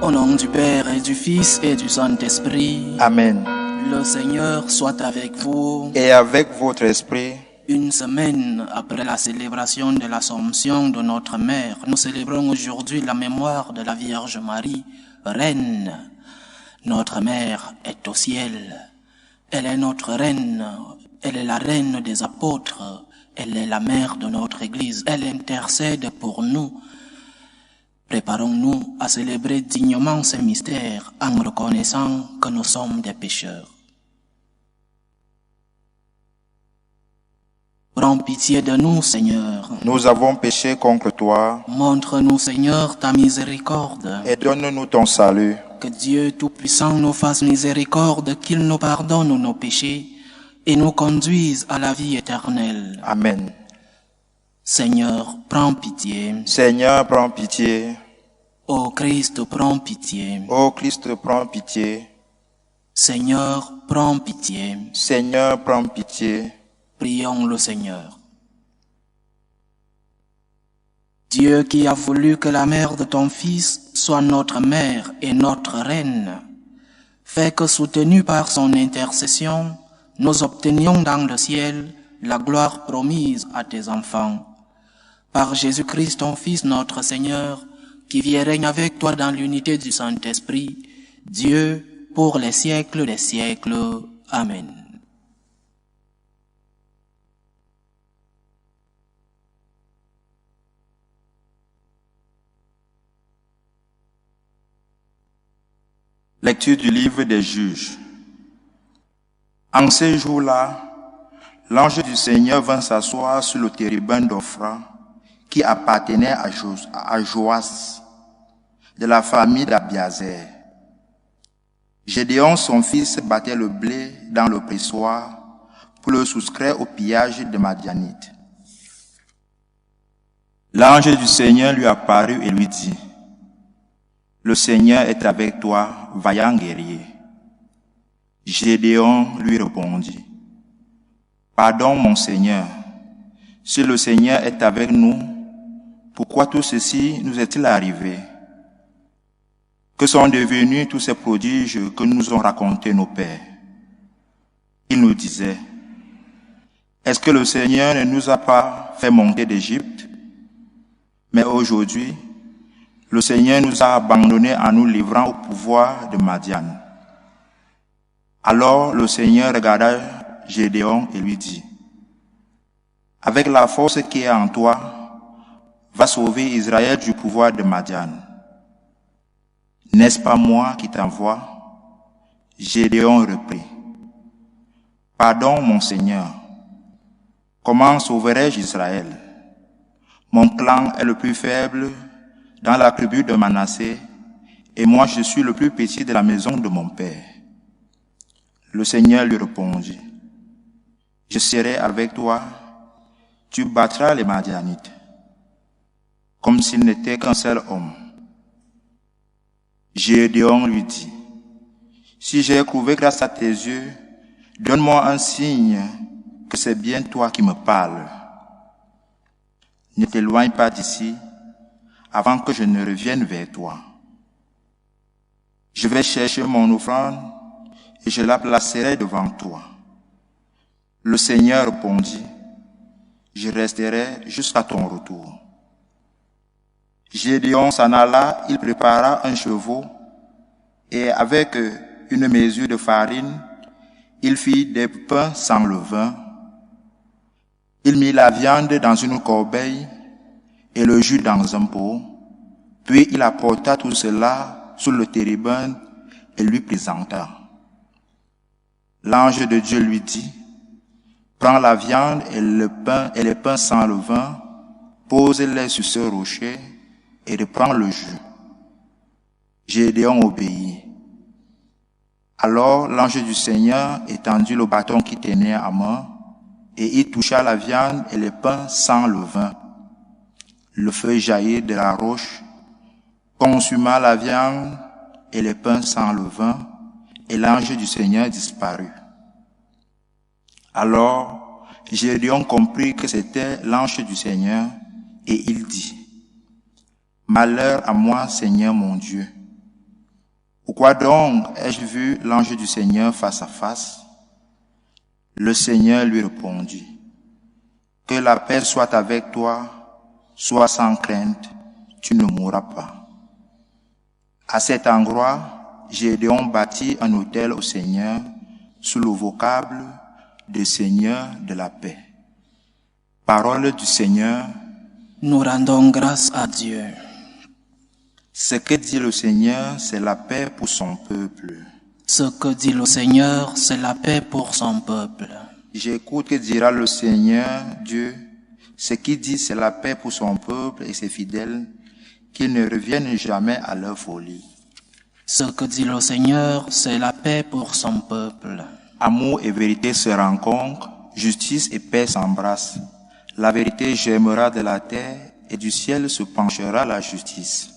Au nom du Père et du Fils et du Saint-Esprit. Amen. Le Seigneur soit avec vous. Et avec votre esprit. Une semaine après la célébration de l'Assomption de notre Mère, nous célébrons aujourd'hui la mémoire de la Vierge Marie, Reine. Notre Mère est au ciel. Elle est notre Reine. Elle est la Reine des apôtres. Elle est la Mère de notre Église. Elle intercède pour nous. Préparons-nous à célébrer dignement ces mystères en reconnaissant que nous sommes des pécheurs. Prends pitié de nous, Seigneur. Nous avons péché contre toi. Montre-nous, Seigneur, ta miséricorde. Et donne-nous ton salut. Que Dieu Tout-Puissant nous fasse miséricorde, qu'il nous pardonne nos péchés et nous conduise à la vie éternelle. Amen. Seigneur, prends pitié. Seigneur, prends pitié. Ô Christ, prends pitié. Ô Christ, prends pitié. Seigneur, prends pitié. Seigneur, prends pitié. Prions le Seigneur. Dieu qui a voulu que la mère de ton Fils soit notre mère et notre reine, fais que, soutenus par son intercession, nous obtenions dans le ciel la gloire promise à tes enfants. Par Jésus-Christ, ton Fils, notre Seigneur, qui vit et règne avec toi dans l'unité du Saint-Esprit, Dieu, pour les siècles des siècles. Amen. Lecture du livre des Juges. En ces jours-là, l'ange du Seigneur vint s'asseoir sur le térébinthe d'Ophra, qui appartenait à Joas, de la famille d'Abiazer. Gédéon, son fils, battait le blé dans le pressoir pour le soustraire au pillage des Madianites. L'ange du Seigneur lui apparut et lui dit: Le Seigneur est avec toi, vaillant guerrier. Gédéon lui répondit: Pardon, mon Seigneur, si le Seigneur est avec nous, pourquoi tout ceci nous est-il arrivé? Que sont devenus tous ces prodiges que nous ont racontés nos pères? Ils nous disaient: Est-ce que le Seigneur ne nous a pas fait monter d'Égypte? Mais aujourd'hui, le Seigneur nous a abandonnés en nous livrant au pouvoir de Madian. Alors le Seigneur regarda Gédéon et lui dit: Avec la force qui est en toi, va sauver Israël du pouvoir de Madian. N'est-ce pas moi qui t'envoie? Gédéon reprit: Pardon, mon Seigneur. Comment sauverai-je Israël? Mon clan est le plus faible dans la tribu de Manassé, et moi je suis le plus petit de la maison de mon père. Le Seigneur lui répondit: Je serai avec toi, tu battras les Madianites, comme s'il n'était qu'un seul homme. Gédéon lui dit: Si j'ai trouvé grâce à tes yeux, donne-moi un signe que c'est bien toi qui me parles. Ne t'éloigne pas d'ici, avant que je ne revienne vers toi. Je vais chercher mon offrande et je la placerai devant toi. Le Seigneur répondit: Je resterai jusqu'à ton retour. Gédéon s'en alla, il prépara un chevau et avec une mesure de farine, il fit des pains sans levain. Il mit la viande dans une corbeille et le jus dans un pot. Puis il apporta tout cela sur le térébinthe et lui présenta. L'ange de Dieu lui dit: Prends la viande et les pains sans levain, pose-les sur ce rocher et reprends le jus. Gédéon obéit. Alors l'ange du Seigneur étendit le bâton qu'il tenait à main et il toucha la viande et les pains sans levain. Le feu jaillit de la roche, consuma la viande et les pains sans levain, et l'ange du Seigneur disparut. Alors Gédéon comprit que c'était l'ange du Seigneur, et il dit: Malheur à moi, Seigneur mon Dieu, Pourquoi donc ai-je vu l'ange du Seigneur face à face? Le Seigneur lui répondit, que la paix soit avec toi, sois sans crainte, tu ne mourras pas. À cet endroit, Gédéon bâtit un autel au Seigneur sous le vocable de Seigneur de la paix. Parole du Seigneur. Nous rendons grâce à Dieu. Ce que dit le Seigneur, c'est la paix pour son peuple. Ce que dit le Seigneur, c'est la paix pour son peuple. J'écoute que dira le Seigneur Dieu. Ce qu'il dit, c'est la paix pour son peuple et ses fidèles, qu'ils ne reviennent jamais à leur folie. Ce que dit le Seigneur, c'est la paix pour son peuple. Amour et vérité se rencontrent, justice et paix s'embrassent. La vérité germera de la terre et du ciel se penchera la justice.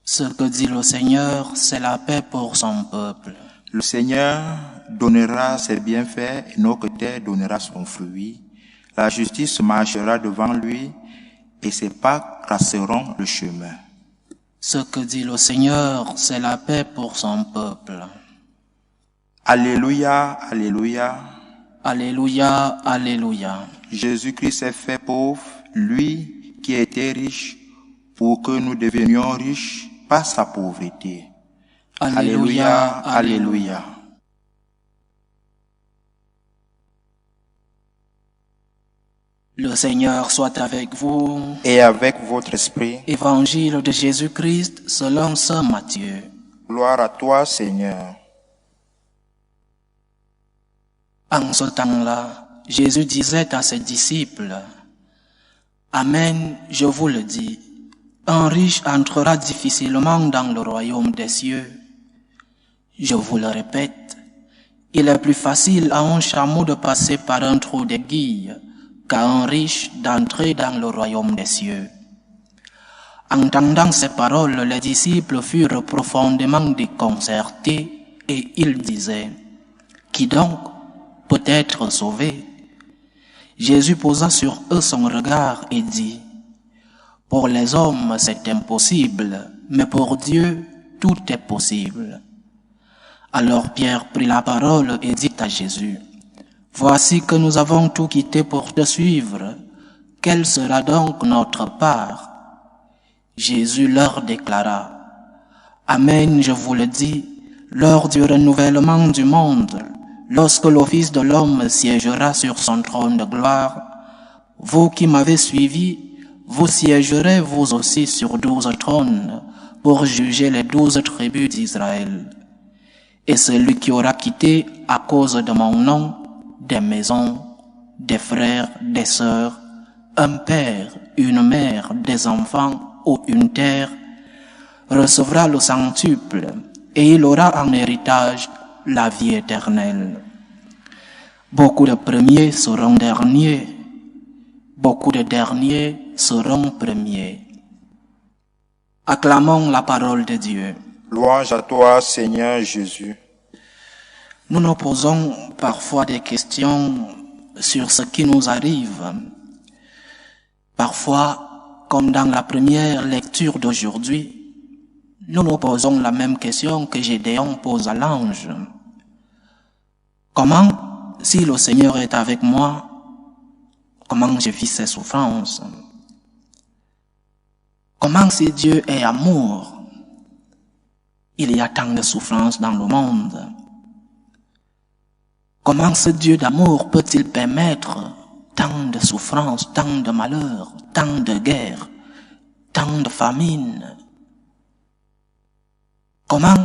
Ce que dit le Seigneur, c'est la paix pour son peuple. Le Seigneur donnera ses bienfaits et notre terre donnera son fruit. La justice marchera devant lui et ses pas traceront le chemin. Ce que dit le Seigneur, c'est la paix pour son peuple. Alléluia, alléluia. Alléluia, alléluia. Jésus-Christ s'est fait pauvre, lui qui était riche, pour que nous devenions riches par sa pauvreté. Alléluia, alléluia. Le Seigneur soit avec vous. Et avec votre esprit. Évangile de Jésus-Christ selon saint Matthieu. Gloire à toi, Seigneur. En ce temps-là, Jésus disait à ses disciples, « Amen, je vous le dis, un riche entrera difficilement dans le royaume des cieux. Je vous le répète, il est plus facile à un chameau de passer par un trou d'aiguille qu'à un riche d'entrer dans le royaume des cieux. » Entendant ces paroles, les disciples furent profondément déconcertés et ils disaient, « Qui donc peut être sauvé? » Jésus posa sur eux son regard et dit, « Pour les hommes, c'est impossible, mais pour Dieu, tout est possible. » Alors Pierre prit la parole et dit à Jésus, « Voici que nous avons tout quitté pour te suivre. Quelle sera donc notre part? » Jésus leur déclara, « Amen, je vous le dis, lors du renouvellement du monde, lorsque le Fils de l'homme siégera sur son trône de gloire, vous qui m'avez suivi, vous siégerez vous aussi sur 12 trônes pour juger les 12 tribus d'Israël. Et celui qui aura quitté à cause de mon nom des maisons, des frères, des sœurs, un père, une mère, des enfants ou une terre, recevra le centuple et il aura en héritage la vie éternelle. Beaucoup de premiers seront derniers, beaucoup de derniers seront premiers. » Acclamons la parole de Dieu. Louange à toi, Seigneur Jésus. Nous nous posons parfois des questions sur ce qui nous arrive. Parfois, comme dans la première lecture d'aujourd'hui, nous nous posons la même question que Gédéon pose à l'ange. Comment, si le Seigneur est avec moi, comment je vis ces souffrances? Comment, si Dieu est amour, il y a tant de souffrances dans le monde? Comment ce Dieu d'amour peut-il permettre tant de souffrances, tant de malheurs, tant de guerres, tant de famines? Comment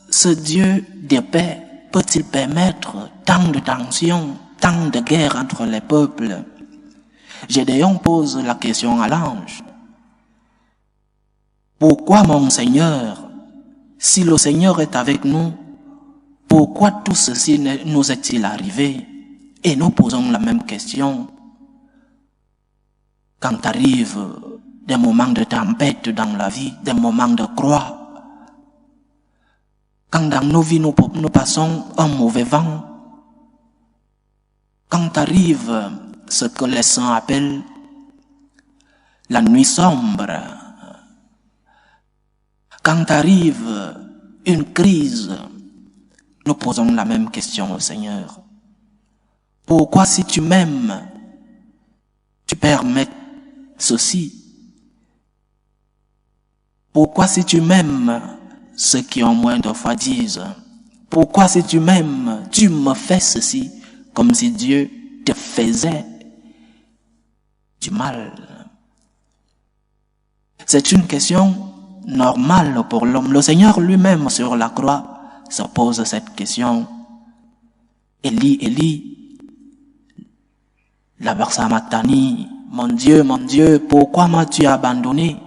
ce Dieu de paix peut-il permettre tant de tensions, tant de guerres entre les peuples? Gédéon pose la question à l'ange. Pourquoi, mon Seigneur, si le Seigneur est avec nous, pourquoi tout ceci nous est-il arrivé? Et nous posons la même question. Quand arrivent des moments de tempête dans la vie, des moments de croix, quand dans nos vies nous passons un mauvais vent, quand arrive ce que les saints appellent la nuit sombre, quand arrive une crise, nous posons la même question au Seigneur. Pourquoi si tu m'aimes, tu permets ceci? Pourquoi si tu m'aimes, ceux qui ont moins de foi disent, pourquoi si tu m'aimes, tu me fais ceci, comme si Dieu te faisait du mal? C'est une question normale pour l'homme. Le Seigneur lui-même sur la croix se pose cette question. Élie, Élie, lama sabachthani, mon Dieu, pourquoi m'as-tu abandonné?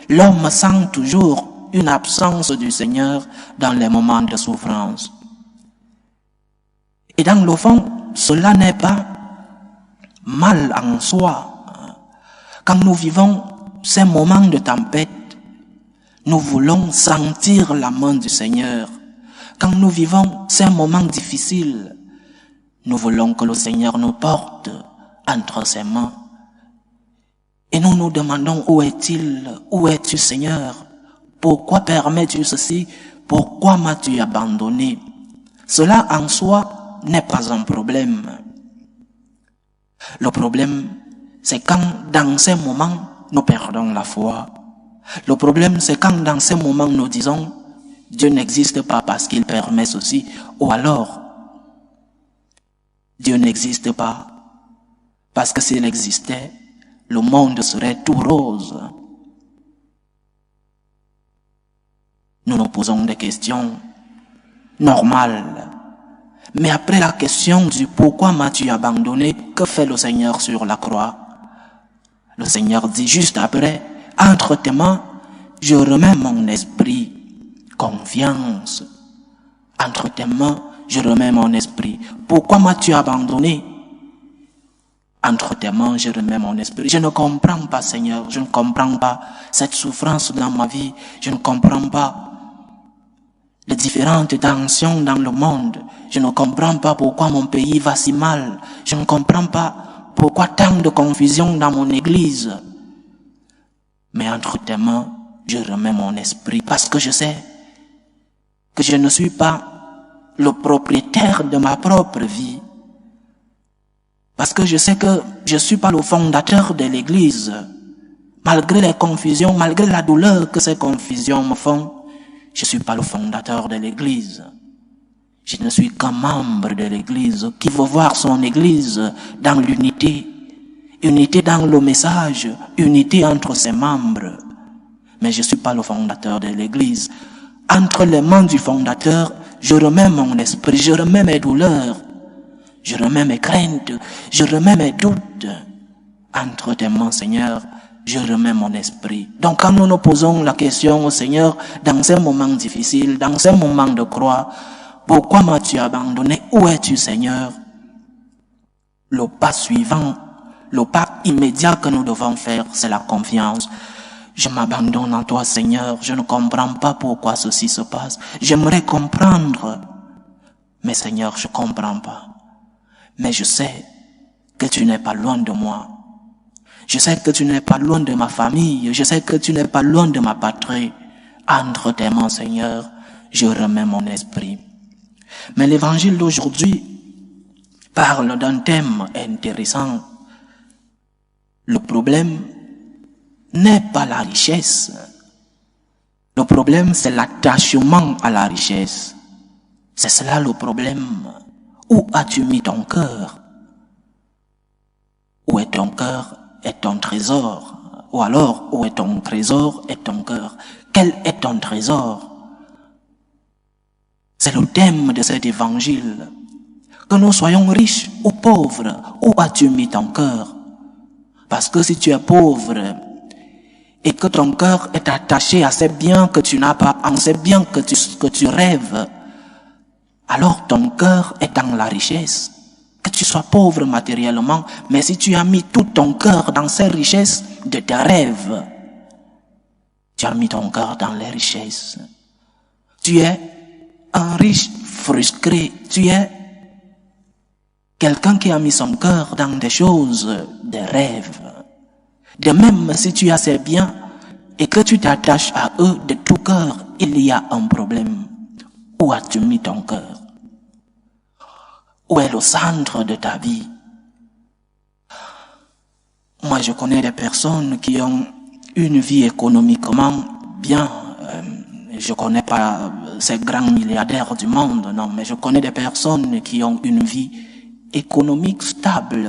L'homme sent toujours une absence du Seigneur dans les moments de souffrance. Et dans le fond, cela n'est pas mal en soi. Quand nous vivons ces moments de tempête, nous voulons sentir la main du Seigneur. Quand nous vivons ces moments difficiles, nous voulons que le Seigneur nous porte entre ses mains. Et nous nous demandons, où est-il? Où es-tu, Seigneur? Pourquoi permets-tu ceci? Pourquoi m'as-tu abandonné? Cela en soi n'est pas un problème. Le problème, c'est quand dans ces moments, nous perdons la foi. Le problème, c'est quand dans ces moments, nous disons, Dieu n'existe pas parce qu'il permet ceci, ou alors, Dieu n'existe pas parce que s'il existait, le monde serait tout rose. Nous nous posons des questions normales. Mais après la question du pourquoi m'as-tu abandonné, que fait le Seigneur sur la croix? Le Seigneur dit juste après, entre tes mains, je remets mon esprit. Confiance. Entre tes mains, je remets mon esprit. Pourquoi m'as-tu abandonné? Entre tes mains, je remets mon esprit. Je ne comprends pas, Seigneur. Je ne comprends pas cette souffrance dans ma vie. Je ne comprends pas les différentes tensions dans le monde. Je ne comprends pas pourquoi mon pays va si mal. Je ne comprends pas pourquoi tant de confusion dans mon église. Mais entre tes mains, je remets mon esprit parce que je sais que je ne suis pas le propriétaire de ma propre vie. Parce que je sais que je ne suis pas le fondateur de l'église. Malgré les confusions, malgré la douleur que ces confusions me font, je ne suis pas le fondateur de l'église. Je ne suis qu'un membre de l'église qui veut voir son église dans l'unité. Unité dans le message, unité entre ses membres. Mais je ne suis pas le fondateur de l'église. Entre les mains du fondateur, je remets mon esprit, je remets mes douleurs. Je remets mes craintes, je remets mes doutes. Entre tes mains, Seigneur, je remets mon esprit. Donc quand nous nous posons la question au Seigneur, dans ces moments difficiles, dans ces moments de croix, pourquoi m'as-tu abandonné? Où es-tu, Seigneur? Le pas suivant, le pas immédiat que nous devons faire, c'est la confiance. Je m'abandonne en toi, Seigneur. Je ne comprends pas pourquoi ceci se passe. J'aimerais comprendre. Mais Seigneur, je ne comprends pas. Mais je sais que tu n'es pas loin de moi. Je sais que tu n'es pas loin de ma famille. Je sais que tu n'es pas loin de ma patrie. Entre tes mains, Seigneur, je remets mon esprit. Mais l'évangile d'aujourd'hui parle d'un thème intéressant. Le problème n'est pas la richesse. Le problème, c'est l'attachement à la richesse. C'est cela le problème. Où as-tu mis ton cœur? Où est ton cœur et ton trésor? Ou alors, où est ton trésor et ton cœur? Quel est ton trésor? C'est le thème de cet évangile. Que nous soyons riches ou pauvres, où as-tu mis ton cœur? Parce que si tu es pauvre et que ton cœur est attaché à ces biens que tu n'as pas, à ces biens que tu rêves, alors ton cœur est dans la richesse. Que tu sois pauvre matériellement, mais si tu as mis tout ton cœur dans ces richesses de tes rêves, tu as mis ton cœur dans les richesses. Tu es un riche frustré, tu es quelqu'un qui a mis son cœur dans des choses, des rêves. De même, si tu as ces biens et que tu t'attaches à eux de tout cœur, il y a un problème. Où as-tu mis ton cœur? Où est le centre de ta vie? Moi, je connais des personnes qui ont une vie économiquement bien. Je connais pas ces grands milliardaires du monde, non, mais je connais des personnes qui ont une vie économique stable,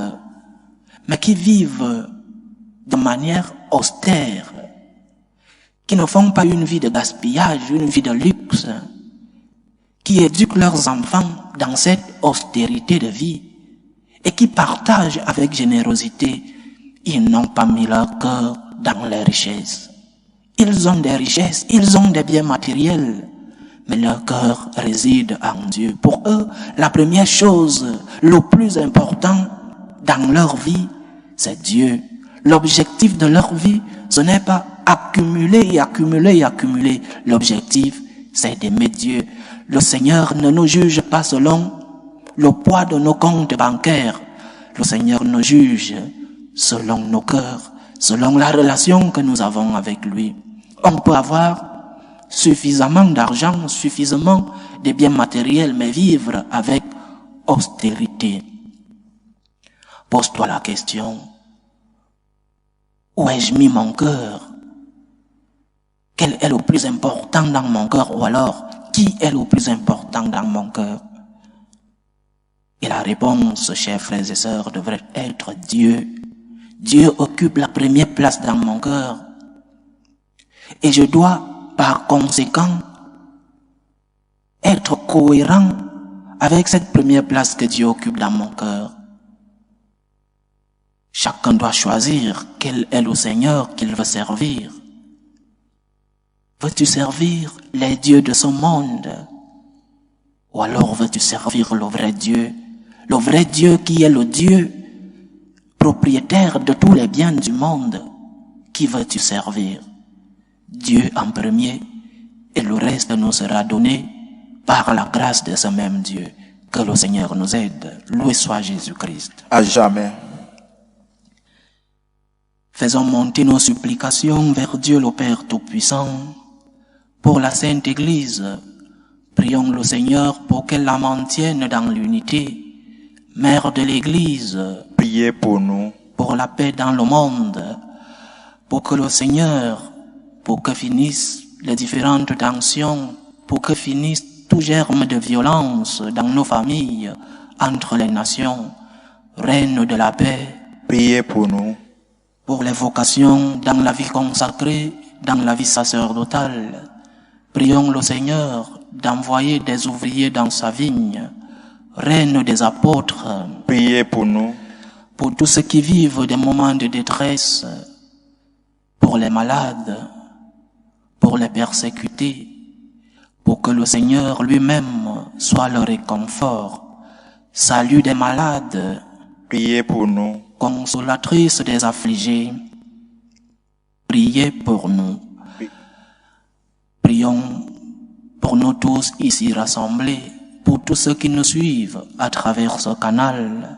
mais qui vivent de manière austère, qui ne font pas une vie de gaspillage, une vie de luxe, qui éduquent leurs enfants dans cette austérité de vie et qui partagent avec générosité. Ils n'ont pas mis leur cœur dans les richesses. Ils ont des richesses, ils ont des biens matériels, mais leur cœur réside en Dieu. Pour eux, la première chose, le plus important dans leur vie, c'est Dieu. L'objectif de leur vie, ce n'est pas accumuler et accumuler et accumuler. L'objectif, c'est d'aimer Dieu. Le Seigneur ne nous juge pas selon le poids de nos comptes bancaires. Le Seigneur nous juge selon nos cœurs, selon la relation que nous avons avec lui. On peut avoir suffisamment d'argent, suffisamment de biens matériels, mais vivre avec austérité. Pose-toi la question, où ai-je mis mon cœur? Quel est le plus important dans mon cœur? Ou alors, qui est le plus important dans mon cœur? Et la réponse, chers frères et sœurs, devrait être Dieu. Dieu occupe la première place dans mon cœur. Et je dois, par conséquent, être cohérent avec cette première place que Dieu occupe dans mon cœur. Chacun doit choisir quel est le Seigneur qu'il veut servir. Veux-tu servir les dieux de ce monde? Ou alors veux-tu servir le vrai Dieu qui est le Dieu propriétaire de tous les biens du monde? Qui veux-tu servir? Dieu en premier, et le reste nous sera donné par la grâce de ce même Dieu. Que le Seigneur nous aide. Loué soit Jésus-Christ. À jamais. Faisons monter nos supplications vers Dieu le Père Tout-Puissant. Pour la Sainte Église, prions le Seigneur pour qu'elle la maintienne dans l'unité. Mère de l'Église, Priez pour nous. Pour la paix dans le monde, pour que le Seigneur, pour que finissent les différentes tensions, pour que finisse tout germe de violence dans nos familles, entre les nations, Reine de la paix. Priez pour nous. Pour les vocations dans la vie consacrée, dans la vie sacerdotale, prions le Seigneur d'envoyer des ouvriers dans sa vigne, Reine des apôtres. Priez pour nous. Pour tous ceux qui vivent des moments de détresse, pour les malades, pour les persécutés, pour que le Seigneur lui-même soit leur réconfort. Salut des malades. Priez pour nous. Consolatrice des affligés, priez pour nous. Prions pour nous tous ici rassemblés, pour tous ceux qui nous suivent à travers ce canal,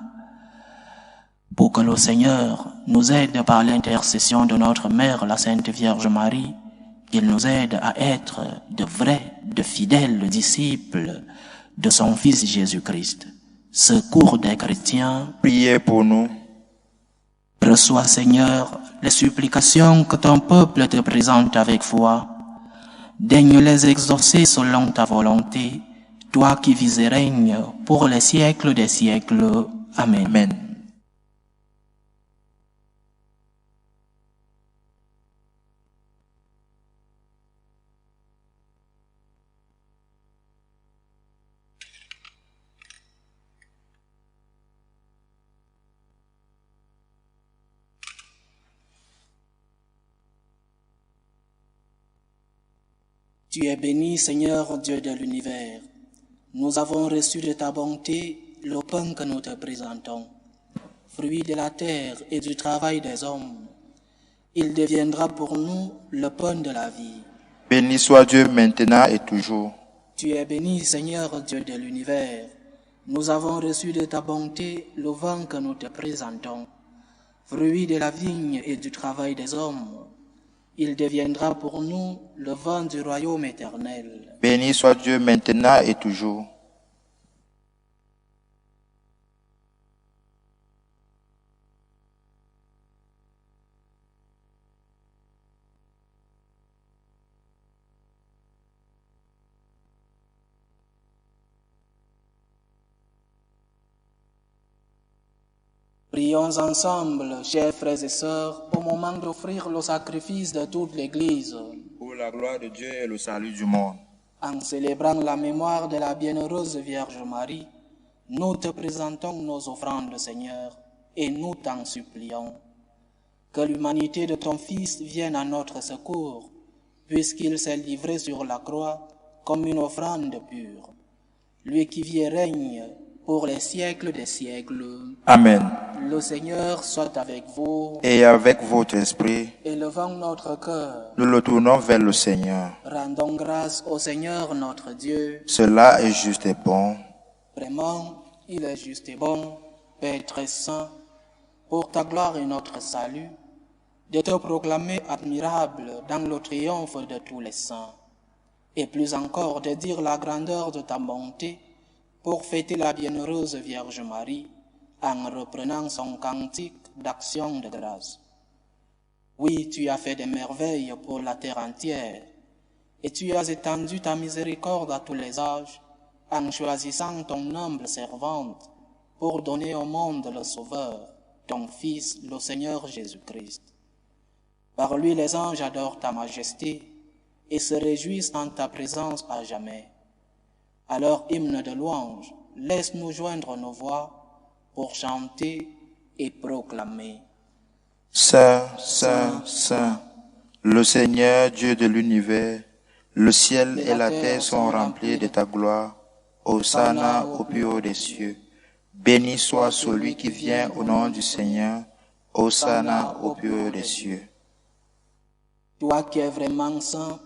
pour que le Seigneur nous aide par l'intercession de notre Mère, la Sainte Vierge Marie, qu'il nous aide à être de vrais, de fidèles disciples de son Fils Jésus-Christ. Secours des chrétiens. Priez pour nous. Reçois, Seigneur, les supplications que ton peuple te présente avec foi. Daigne les exaucer selon ta volonté, toi qui vis et règnes pour les siècles des siècles. Amen. Amen. Tu es béni, Seigneur Dieu de l'univers. Nous avons reçu de ta bonté le pain que nous te présentons, fruit de la terre et du travail des hommes. Il deviendra pour nous le pain de la vie. Béni soit Dieu maintenant et toujours. Tu es béni, Seigneur Dieu de l'univers. Nous avons reçu de ta bonté le vin que nous te présentons, fruit de la vigne et du travail des hommes. Il deviendra pour nous le vin du royaume éternel. Béni soit Dieu maintenant et toujours. Prions ensemble, chers frères et sœurs, au moment d'offrir le sacrifice de toute l'Église. Pour la gloire de Dieu et le salut du monde. En célébrant la mémoire de la bienheureuse Vierge Marie, nous te présentons nos offrandes, Seigneur, et nous t'en supplions. Que l'humanité de ton Fils vienne à notre secours, puisqu'il s'est livré sur la croix comme une offrande pure. Lui qui vit et règne pour les siècles des siècles. Amen. Le Seigneur soit avec vous. Et avec votre esprit, Élevons notre cœur. nous le tournons vers le Seigneur. Rendons grâce au Seigneur notre Dieu. Cela est juste et bon. Vraiment, il est juste et bon, Père très saint, pour ta gloire et notre salut, de te proclamer admirable dans le triomphe de tous les saints, et plus encore de dire la grandeur de ta bonté pour fêter la bienheureuse Vierge Marie en reprenant son cantique d'action de grâce. Oui, tu as fait des merveilles pour la terre entière, et tu as étendu ta miséricorde à tous les âges, en choisissant ton humble servante pour donner au monde le Sauveur, ton Fils, le Seigneur Jésus-Christ. Par lui les anges adorent ta majesté et se réjouissent en ta présence à jamais. Alors, hymne de louange, laisse-nous joindre nos voix pour chanter et proclamer. Saint, Saint, Saint, le Seigneur Dieu de l'univers, le ciel et la terre sont remplis de ta gloire. Hosanna au plus haut des cieux. Béni soit celui qui vient au nom du Seigneur. Hosanna au plus haut des cieux. Toi qui es vraiment saint,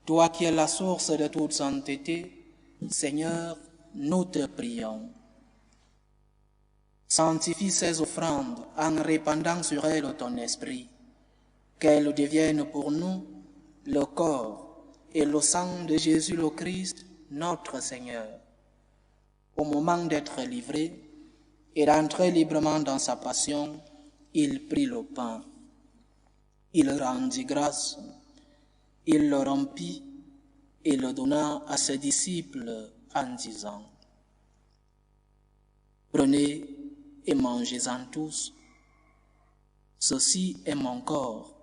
toi qui es la source de toute sainteté, Seigneur, nous te prions. Sanctifie ces offrandes en répandant sur elles ton esprit, qu'elles deviennent pour nous le corps et le sang de Jésus le Christ, notre Seigneur. Au moment d'être livré et d'entrer librement dans sa passion, il prit le pain. Il rendit grâce, il le rompit et le donna à ses disciples en disant: Prenez et mangez-en tous. Ceci est mon corps,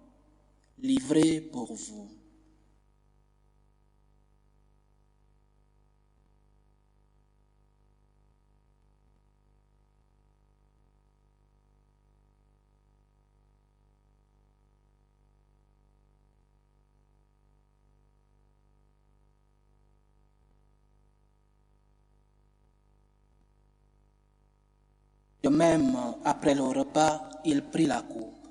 livré pour vous. De même, après le repas, il prit la coupe.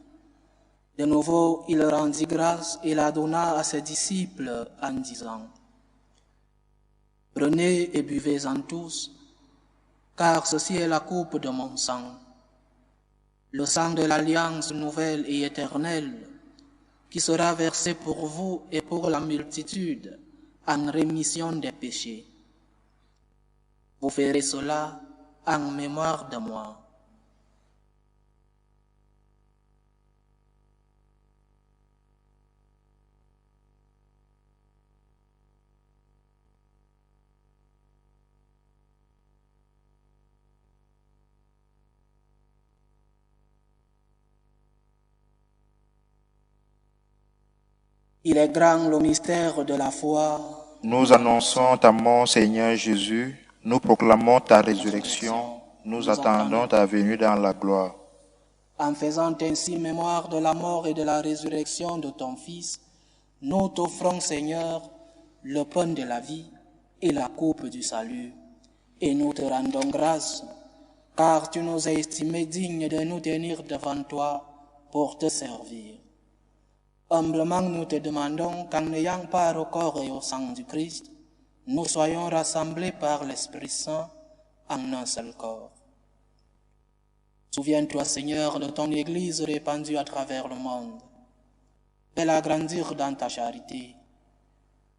De nouveau, il rendit grâce et la donna à ses disciples en disant: Prenez et buvez-en tous, car ceci est la coupe de mon sang, le sang de l'alliance nouvelle et éternelle, qui sera versé pour vous et pour la multitude en rémission des péchés. Vous ferez cela en mémoire de moi. Il est grand le mystère de la foi. Nous annonçons ta mort, Seigneur Jésus. Nous proclamons ta résurrection. Nous attendons ta venue dans la gloire. En faisant ainsi mémoire de la mort et de la résurrection de ton Fils, nous t'offrons, Seigneur, le pain de la vie et la coupe du salut. Et nous te rendons grâce, car tu nous as estimés dignes de nous tenir devant toi pour te servir. Humblement nous te demandons qu'en n'ayant part au corps et au sang du Christ, nous soyons rassemblés par l'Esprit Saint en un seul corps. Souviens-toi, Seigneur, de ton Église répandue à travers le monde. fais-la grandir dans ta charité.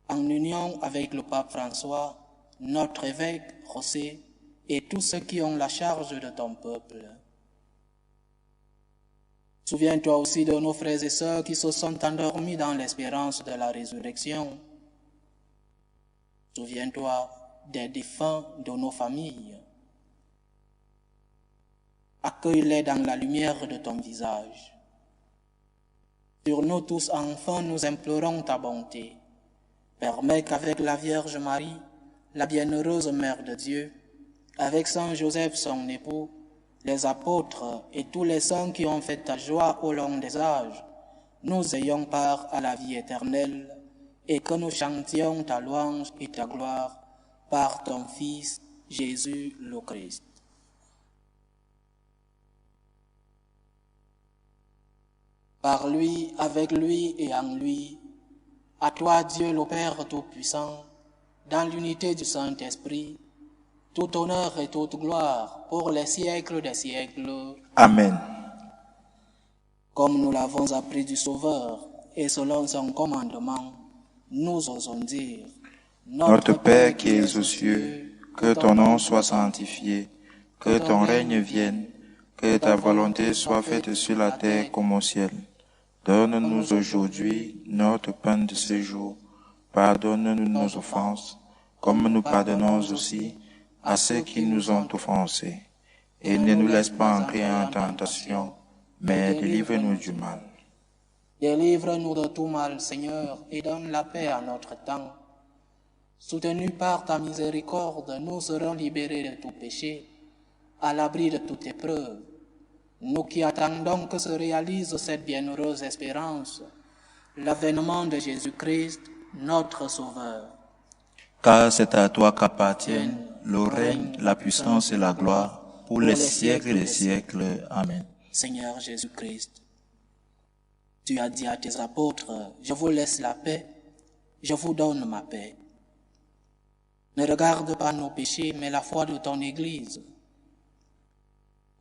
En union avec le pape François, notre évêque José et tous ceux qui ont la charge de ton peuple. Souviens-toi aussi de nos frères et sœurs qui se sont endormis dans l'espérance de la résurrection. Souviens-toi des défunts de nos familles. Accueille-les dans la lumière de ton visage. Sur nous tous enfants, nous implorons ta bonté. Permets qu'avec la Vierge Marie, la bienheureuse Mère de Dieu, avec Saint Joseph son époux, les apôtres et tous les saints qui ont fait ta joie au long des âges, nous ayons part à la vie éternelle et que nous chantions ta louange et ta gloire par ton Fils Jésus le Christ. Par lui, avec lui et en lui, à toi Dieu le Père Tout-Puissant, dans l'unité du Saint-Esprit, tout honneur et toute gloire pour les siècles des siècles. Amen. Comme nous l'avons appris du Sauveur et selon son commandement, nous osons dire: Notre Père qui es aux cieux, que ton nom soit sanctifié, que ton règne vienne, que ta volonté soit faite sur la terre comme au ciel. Donne-nous aujourd'hui notre pain de ce jour. Pardonne-nous nos offenses, comme nous pardonnons aussi à ceux qui nous ont offensés. Et ne nous laisse pas entrer en tentation, mais délivre-nous du mal. Délivre-nous de tout mal, Seigneur, et donne la paix à notre temps. Soutenus par ta miséricorde, nous serons libérés de tout péché, à l'abri de toute épreuve. Nous qui attendons que se réalise cette bienheureuse espérance, l'avènement de Jésus-Christ, notre Sauveur. Car c'est à toi qu'appartiennent le règne, la puissance et la gloire, pour les siècles des siècles. Amen. Seigneur Jésus-Christ, tu as dit à tes apôtres: je vous laisse la paix, je vous donne ma paix. Ne regarde pas nos péchés, mais la foi de ton Église.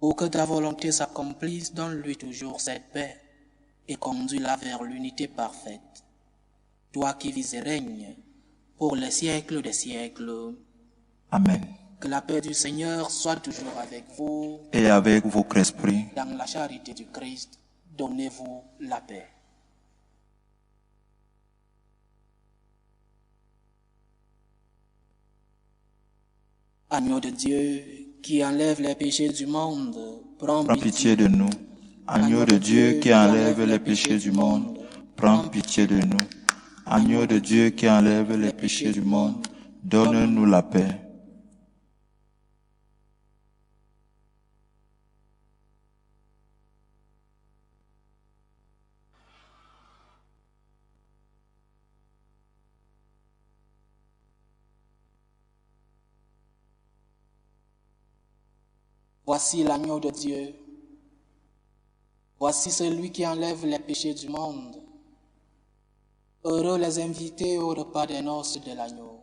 Pour que ta volonté s'accomplisse, donne-lui toujours cette paix et conduis-la vers l'unité parfaite. Toi qui vis et règnes pour les siècles des siècles. Amen. Que la paix du Seigneur soit toujours avec vous. Et avec votre esprit. Dans la charité du Christ, donnez-vous la paix. Agneau de Dieu, qui enlève les péchés du monde, prends pitié de nous. Agneau de Dieu qui enlève les péchés du monde, prends pitié de nous. Agneau de Dieu qui enlève les péchés du monde, donne-nous la paix. Voici l'agneau de Dieu. Voici celui qui enlève les péchés du monde. Heureux les invités au repas des noces de l'agneau.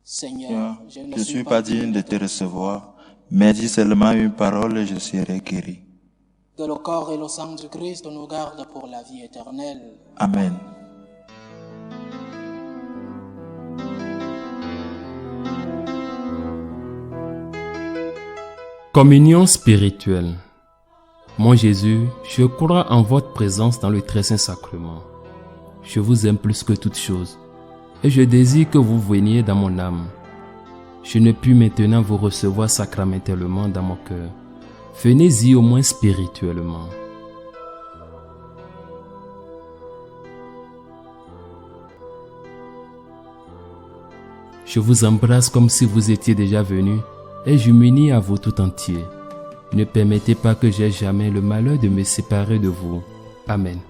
Seigneur, je ne suis pas digne de te recevoir, mais dis seulement une parole et je serai guéri. Que le corps et le sang du Christ nous gardent pour la vie éternelle. Amen. Communion spirituelle. Mon Jésus, je crois en votre présence dans le très saint sacrement. Je vous aime plus que toute chose, et je désire que vous veniez dans mon âme. Je ne puis maintenant vous recevoir sacramentellement dans mon cœur. Venez-y au moins spirituellement. Je vous embrasse comme si vous étiez déjà venu, et je m'unis à vous tout entier. Ne permettez pas que j'aie jamais le malheur de me séparer de vous. Amen.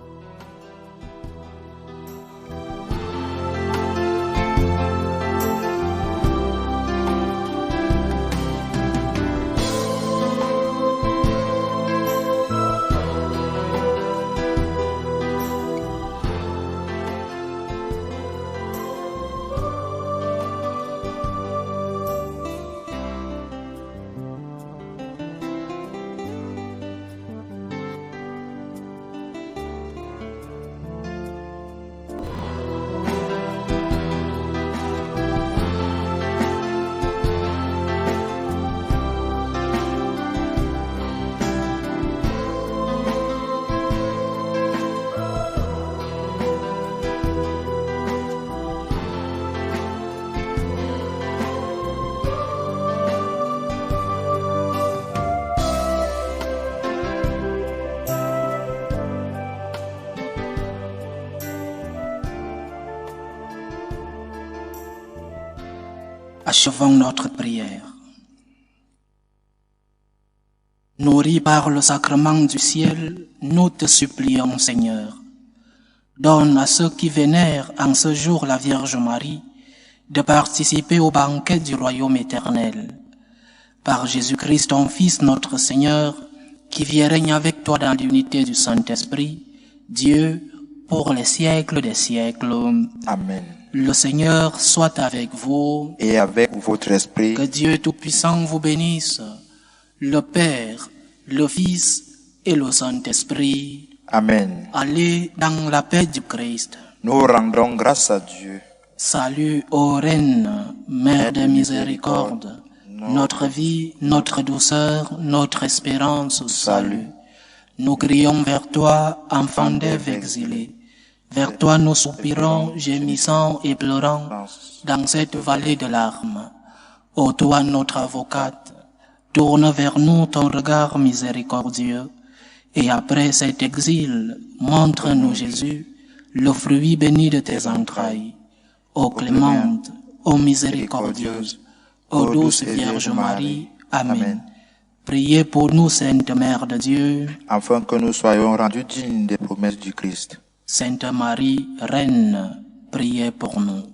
Achevons notre prière. Nourris par le sacrement du ciel, nous te supplions, Seigneur. Donne à ceux qui vénèrent en ce jour la Vierge Marie de participer au banquet du royaume éternel. Par Jésus-Christ, ton Fils, notre Seigneur, qui vit et règne avec toi dans l'unité du Saint-Esprit, Dieu, pour les siècles des siècles. Amen. Le Seigneur soit avec vous. Et avec votre esprit. Que Dieu Tout-Puissant vous bénisse, le Père, le Fils et le Saint-Esprit. Amen. Allez dans la paix du Christ. Nous rendons grâce à Dieu. Salut, ô Reine, Mère de miséricorde, notre vie, notre douceur, notre espérance, salut. Nous crions vers toi, enfant d'Ève exilé. Vers toi nous soupirons, gémissant et pleurant, dans cette vallée de larmes. Ô toi, notre avocate, tourne vers nous ton regard miséricordieux, et après cet exil, montre-nous Jésus, le fruit béni de tes entrailles. Ô clémente, ô miséricordieuse, ô douce Vierge Marie, Amen. Priez pour nous, Sainte Mère de Dieu, afin que nous soyons rendus dignes des promesses du Christ. Sainte Marie, Reine, priez pour nous.